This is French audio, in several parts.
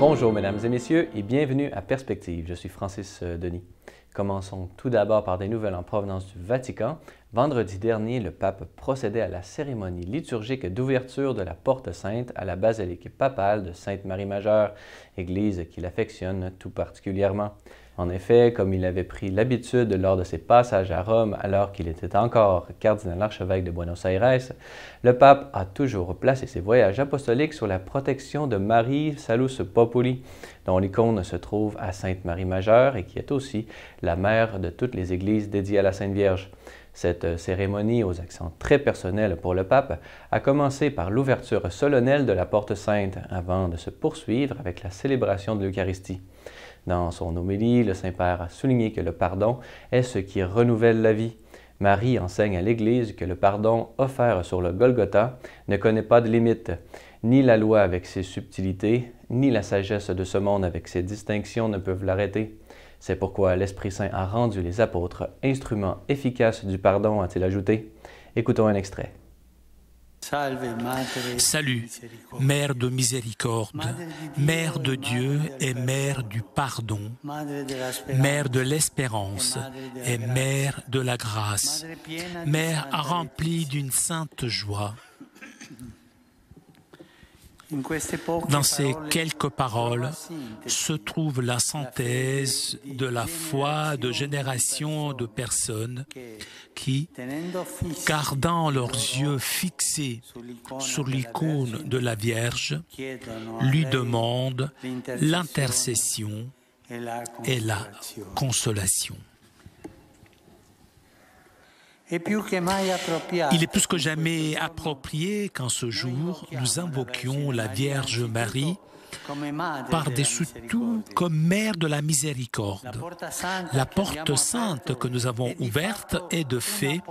Bonjour mesdames et messieurs et bienvenue à Perspective. Je suis Francis Denis. Commençons tout d'abord par des nouvelles en provenance du Vatican. Vendredi dernier, le pape procédait à la cérémonie liturgique d'ouverture de la Porte Sainte à la basilique papale de Sainte-Marie-Majeure, église qu'il affectionne tout particulièrement. En effet, comme il avait pris l'habitude lors de ses passages à Rome alors qu'il était encore cardinal-archevêque de Buenos Aires, le pape a toujours placé ses voyages apostoliques sous la protection de Marie Salus Populi, dont l'icône se trouve à Sainte-Marie-Majeure et qui est aussi la mère de toutes les églises dédiées à la Sainte Vierge. Cette cérémonie, aux accents très personnels pour le pape, a commencé par l'ouverture solennelle de la Porte Sainte avant de se poursuivre avec la célébration de l'Eucharistie. Dans son homélie, le Saint-Père a souligné que le pardon est ce qui renouvelle la vie. Marie enseigne à l'Église que le pardon offert sur le Golgotha ne connaît pas de limite. Ni la loi avec ses subtilités, ni la sagesse de ce monde avec ses distinctions ne peuvent l'arrêter. C'est pourquoi l'Esprit Saint a rendu les apôtres instruments efficaces du pardon, a-t-il ajouté. Écoutons un extrait. Salut, Mère de miséricorde, Mère de Dieu et Mère du pardon, Mère de l'espérance et Mère de la grâce, Mère remplie d'une sainte joie. Dans ces quelques paroles se trouve la synthèse de la foi de générations de personnes qui, gardant leurs yeux fixés sur l'icône de la Vierge, lui demandent l'intercession et la consolation. Il est plus que jamais approprié qu'en ce jour, nous invoquions la Vierge Marie par-dessus tout comme Mère de la Miséricorde. La porte sainte que nous avons ouverte est de fait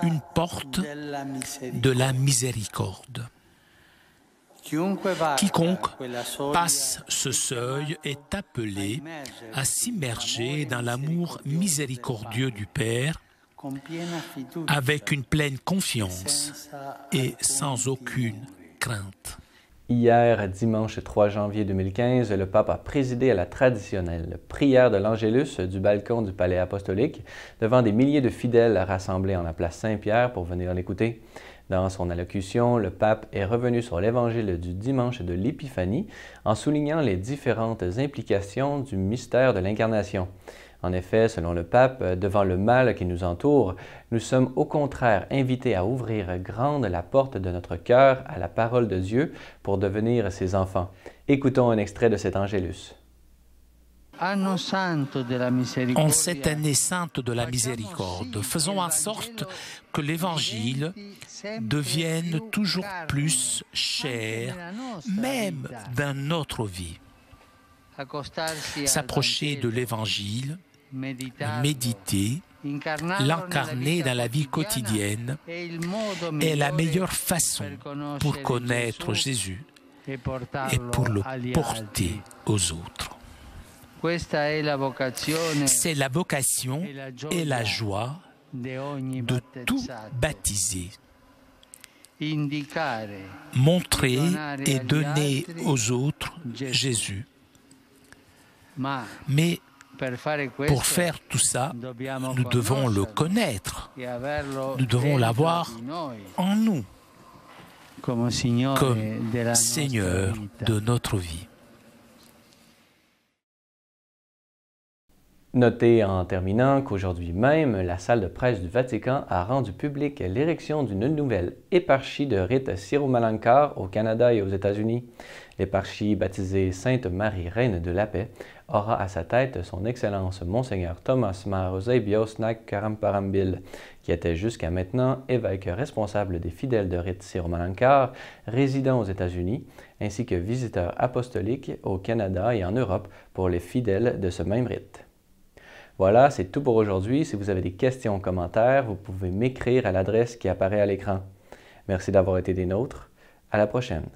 une porte de la miséricorde. Quiconque passe ce seuil est appelé à s'immerger dans l'amour miséricordieux du Père avec une pleine confiance et sans aucune crainte. Hier, dimanche 3 janvier 2015, le pape a présidé à la traditionnelle prière de l'Angélus du balcon du palais apostolique devant des milliers de fidèles rassemblés en la place Saint-Pierre pour venir l'écouter. Dans son allocution, le pape est revenu sur l'évangile du dimanche de l'Épiphanie en soulignant les différentes implications du mystère de l'Incarnation. En effet, selon le pape, devant le mal qui nous entoure, nous sommes au contraire invités à ouvrir grande la porte de notre cœur à la parole de Dieu pour devenir ses enfants. Écoutons un extrait de cet Angélus. En cette année sainte de la miséricorde, faisons en sorte que l'Évangile devienne toujours plus cher, même dans notre vie. S'approcher de l'Évangile, méditer, l'incarner dans la vie quotidienne est la meilleure façon pour connaître Jésus et pour le porter aux autres. C'est la vocation et la joie de tout baptisé. Montrer et donner aux autres Jésus. Mais pour faire tout ça, nous devons le connaître, nous devons l'avoir en nous, comme Seigneur de notre vie. Notez en terminant qu'aujourd'hui même, la salle de presse du Vatican a rendu publique l'érection d'une nouvelle éparchie de rite Syro-Malankar au Canada et aux États-Unis. L'éparchie baptisée Sainte Marie Reine de la Paix aura à sa tête son Excellence Monseigneur Thomas Mar Eusebios Nak Karamparambil, qui était jusqu'à maintenant évêque responsable des fidèles de rite Syro-Malankar résidant aux États-Unis, ainsi que visiteur apostolique au Canada et en Europe pour les fidèles de ce même rite. Voilà, c'est tout pour aujourd'hui. Si vous avez des questions ou commentaires, vous pouvez m'écrire à l'adresse qui apparaît à l'écran. Merci d'avoir été des nôtres. À la prochaine.